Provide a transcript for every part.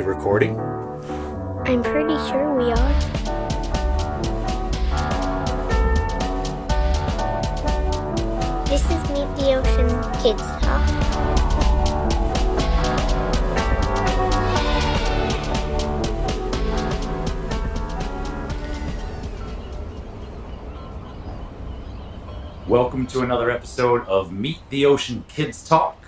we recording? I'm pretty sure we are. This is Meet the Ocean Kids Talk. Welcome to another episode of Meet the Ocean Kids Talk.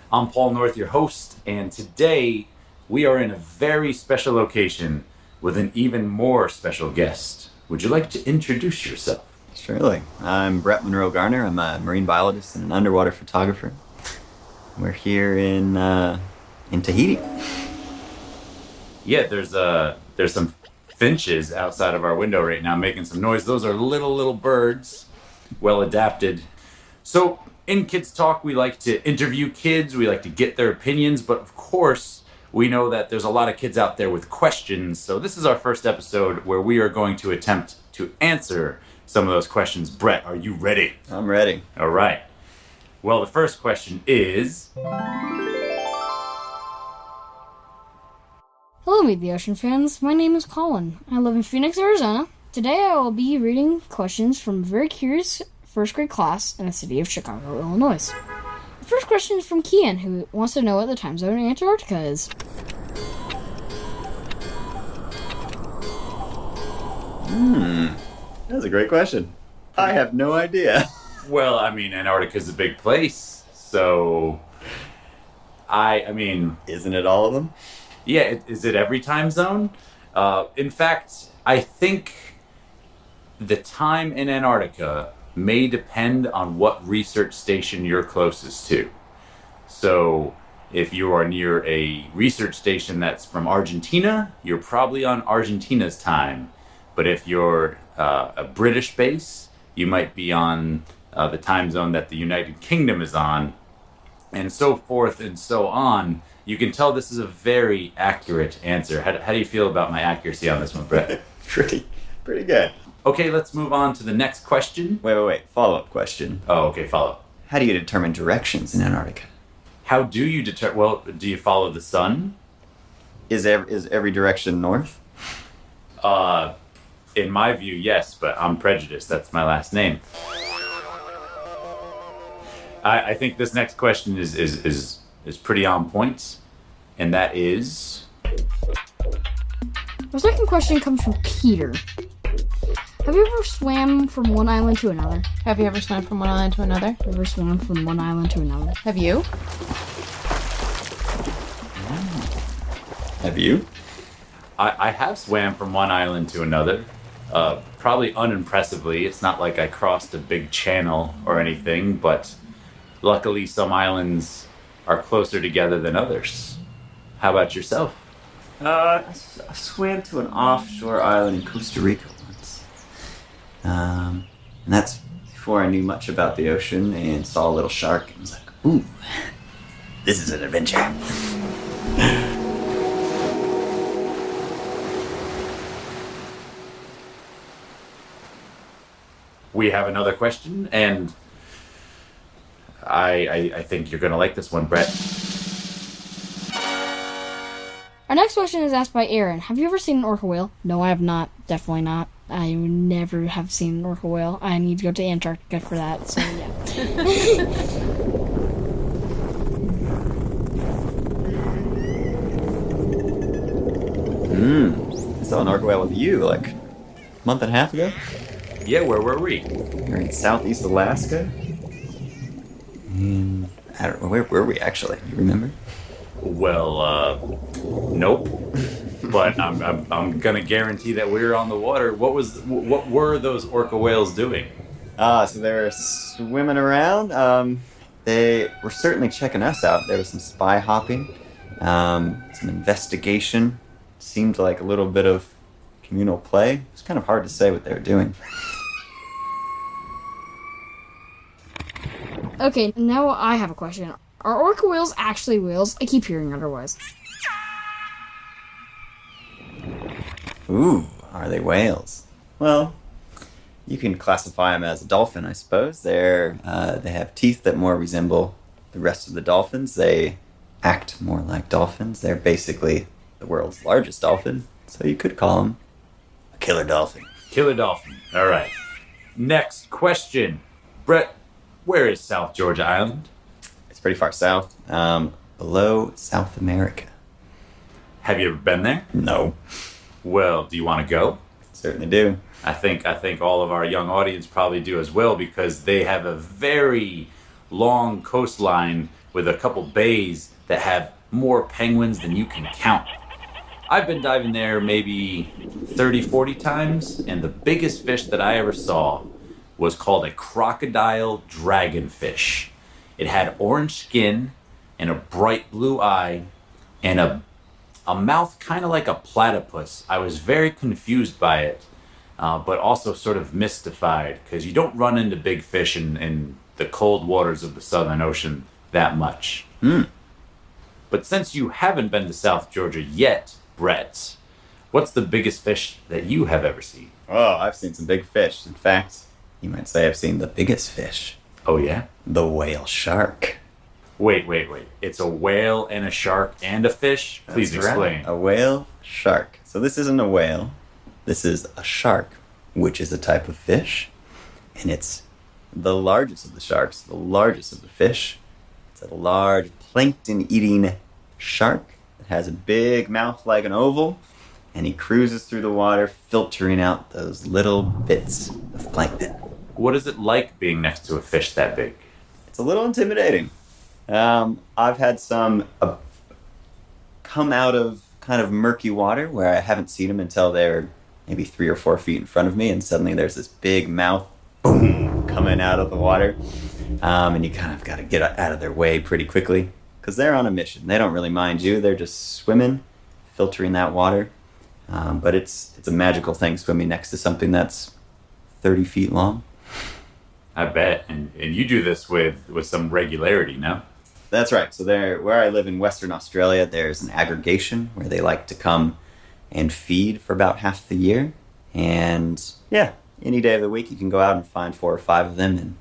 I'm Paul North, your host, and today we are in a very special location with an even more special guest. Would you like to introduce yourself? Surely. I'm Brett Monroe Garner. I'm a marine biologist and an underwater photographer. We're here in Tahiti. Yeah, there's some finches outside of our window right now making some noise. Those are little birds, well adapted. So in Kids Talk, we like to interview kids, we like to get their opinions, but of course, we know that there's a lot of kids out there with questions. So this is our first episode where we are going to attempt to answer some of those questions. Brett, are you ready? I'm ready. All right. Well, the first question is... Hello, Meet the Ocean fans. My name is Colin. I live in Phoenix, Arizona. Today I will be reading questions from a very curious first grade class in the city of Chicago, Illinois. The first question is from Kian, who wants to know what the time zone in Antarctica is. That's a great question. I have no idea. Well, I mean, Antarctica's a big place, so... I mean... Isn't it all of them? Yeah, is it every time zone? In fact, I think the time in Antarctica may depend on what research station you're closest to. So if you are near a research station that's from Argentina, you're probably on Argentina's time. But if you're a British base, you might be on the time zone that the United Kingdom is on, and so forth and so on. You can tell this is a very accurate answer. How do you feel about my accuracy on this one, Brett? Pretty good. Okay, let's move on to the next question. Wait. Follow-up question. Oh, okay, follow. How do you determine directions in Antarctica? How do you determine... Well, do you follow the sun? Is every direction north? In my view, yes, but I'm prejudiced. That's my last name. I think this next question is pretty on point, and that is... The second question comes from Peter. Have you ever swam from one island to another? Have you ever swam from one island to another? Ever swam from one island to another? Have you? Have you? I have swam from one island to another. Probably unimpressively. It's not like I crossed a big channel or anything, but luckily some islands are closer together than others. How about yourself? I swam to an offshore island in Costa Rica once. And that's before I knew much about the ocean and saw a little shark and was like, ooh, this is an adventure. We have another question, and I think you're going to like this one, Brett. Our next question is asked by Aaron. Have you ever seen an orca whale? No, I have not. Definitely not. I would never have seen an orca whale. I need to go to Antarctica for that, so yeah. I saw an orca whale with you like a month and a half ago. Yeah, where were we? We're in southeast Alaska. And I don't know, where were we actually? You remember? Well, nope. But I'm gonna guarantee that we were on the water. What were those orca whales doing? So they were swimming around. They were certainly checking us out. There was some spy hopping, some investigation. Seemed like a little bit of communal play. It's kind of hard to say what they were doing. Okay, now I have a question. Are orca whales actually whales? I keep hearing otherwise. Ooh, are they whales? Well, you can classify them as a dolphin, I suppose. They have teeth that more resemble the rest of the dolphins. They act more like dolphins. They're basically the world's largest dolphin, so you could call him a killer dolphin. Killer dolphin. All right. Next question. Brett, where is South Georgia Island? It's pretty far south, below South America. Have you ever been there? No. Well, do you want to go? Certainly do. I think all of our young audience probably do as well, because they have a very long coastline with a couple bays that have more penguins than you can count. I've been diving there maybe 30, 40 times, and the biggest fish that I ever saw was called a crocodile dragonfish. It had orange skin and a bright blue eye and a mouth kind of like a platypus. I was very confused by it, but also sort of mystified, because you don't run into big fish in the cold waters of the Southern Ocean that much. But since you haven't been to South Georgia yet, Brett, what's the biggest fish that you have ever seen? Oh, I've seen some big fish. In fact, you might say I've seen the biggest fish. Oh, yeah? The whale shark. Wait. It's a whale and a shark and a fish? Please That's right. explain. A whale shark. So this isn't a whale. This is a shark, which is a type of fish. And it's the largest of the sharks, the largest of the fish. It's a large plankton-eating shark. It has a big mouth like an oval, and he cruises through the water, filtering out those little bits of plankton. What is it like being next to a fish that big? It's a little intimidating. I've had some come out of kind of murky water where I haven't seen them until they're maybe 3 or 4 feet in front of me, and suddenly there's this big mouth, boom, coming out of the water. And you kind of got to get out of their way pretty quickly, because they're on a mission. They don't really mind you. They're just swimming, filtering that water. But it's a magical thing, swimming next to something that's 30 feet long. I bet. And you do this with some regularity, no? That's right. So where I live in Western Australia, there's an aggregation where they like to come and feed for about half the year. And yeah, any day of the week you can go out and find 4 or 5 of them and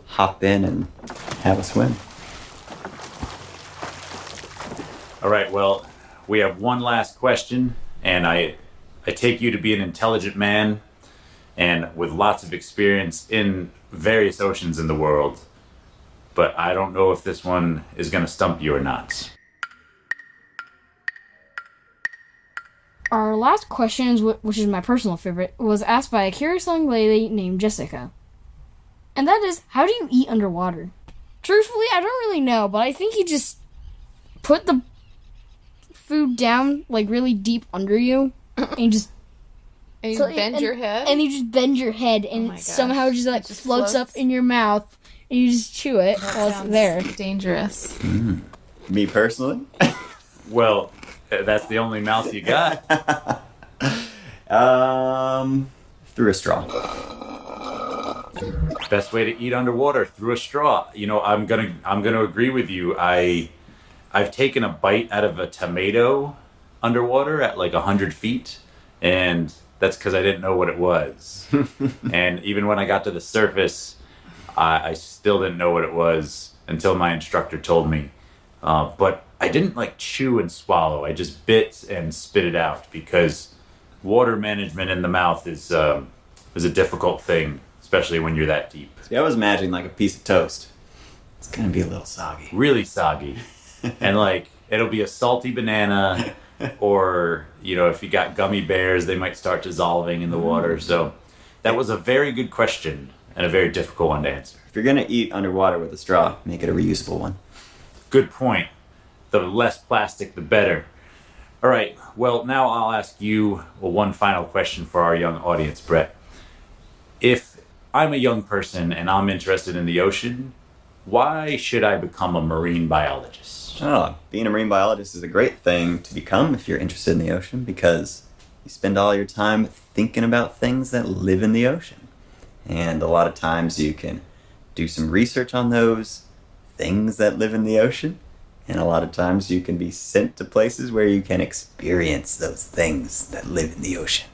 hop in and have a swim. All right, well, we have one last question, and I take you to be an intelligent man and with lots of experience in various oceans in the world, but I don't know if this one is going to stump you or not. Our last question, which is my personal favorite, was asked by a curious young lady named Jessica. And that is, how do you eat underwater? Truthfully, I don't really know, but I think you just put the food down, like, really deep under you, and you just... And you bend your head? And you just bend your head, and it somehow just, like, floats up in your mouth, and you just chew it while it's there. Dangerous. Me personally? Well, that's the only mouth you got. Through a straw. Best way to eat underwater, through a straw. You know, I'm gonna agree with you. I've taken a bite out of a tomato underwater at like 100 feet, and that's because I didn't know what it was. And even when I got to the surface, I still didn't know what it was until my instructor told me. But I didn't like chew and swallow. I just bit and spit it out, because water management in the mouth is a difficult thing, especially when you're that deep. See, I was imagining like a piece of toast. It's gonna be a little soggy. Really soggy. And like, it'll be a salty banana, or, you know, if you got gummy bears, they might start dissolving in the water. So that was a very good question and a very difficult one to answer. If you're gonna eat underwater with a straw, make it a reusable one. Good point. The less plastic, the better. All right, well, now I'll ask you one final question for our young audience, Brett. If I'm a young person and I'm interested in the ocean, why should I become a marine biologist? Oh, being a marine biologist is a great thing to become if you're interested in the ocean, because you spend all your time thinking about things that live in the ocean. And a lot of times you can do some research on those things that live in the ocean. And a lot of times you can be sent to places where you can experience those things that live in the ocean.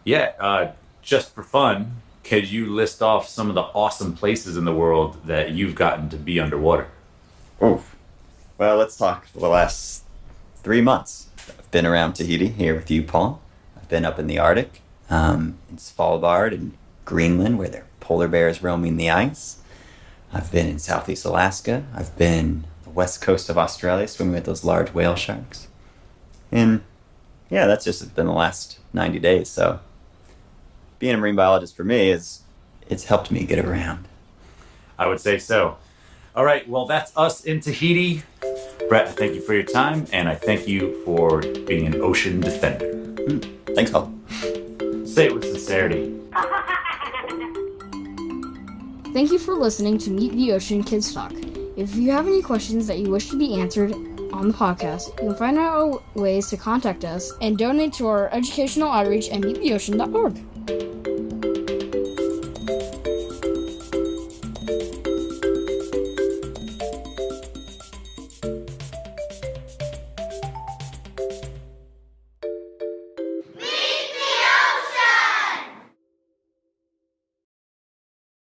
Yeah, just for fun, could you list off some of the awesome places in the world that you've gotten to be underwater? Oof. Well, let's talk for the last 3 months. I've been around Tahiti here with you, Paul. I've been up in the Arctic, in Svalbard and Greenland, where there are polar bears roaming the ice. I've been in Southeast Alaska. I've been the west coast of Australia, swimming with those large whale sharks. And yeah, that's just been the last 90 days. So being a marine biologist for me it's helped me get around. I would say so. All right, well, that's us in Tahiti. Brett, I thank you for your time, and I thank you for being an ocean defender. Thanks, Paul. Say it with sincerity. Thank you for listening to Meet the Ocean Kids Talk. If you have any questions that you wish to be answered on the podcast, you can find out ways to contact us and donate to our educational outreach at meettheocean.org.